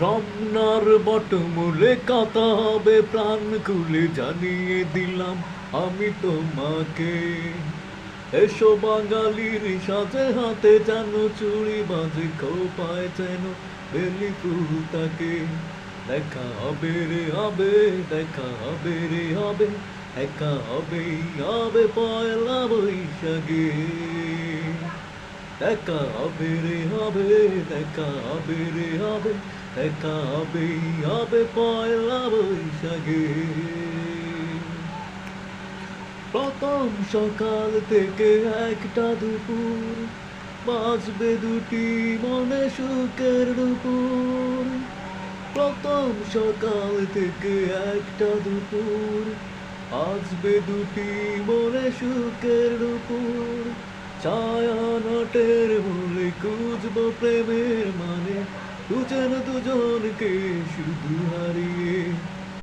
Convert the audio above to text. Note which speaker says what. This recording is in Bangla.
Speaker 1: রমনার বটমূলে কথা হবে প্রাণ খুলে জানিয়ে দিলাম আমি তোমাকে। এসো বাঙালির সাথে হাতে যেন চুড়ি বাজে খোপায় যেন বেলি ফুল তাকে। দেখা হবে রে হবে, দেখা হবে রে হবে, একা হবেই হবে পয়লা বৈশাখে। দেখা হবে রে হবে, দেখা হবে রে হবে, দেখা হবেই হবে পয়লা বৈশাখে। প্রথম সকাল থেকে একটা দুপুর, বাজবে দুটি মনে সুখের দুপুর। প্রথম সকাল থেকে একটা দুপুর, আসবে দুটি মনে সুখের দুপুর। ছায়ানটের মূলে খুঁজবো প্রেমের মানে, দুজন দুজনকে শুধু হারিয়ে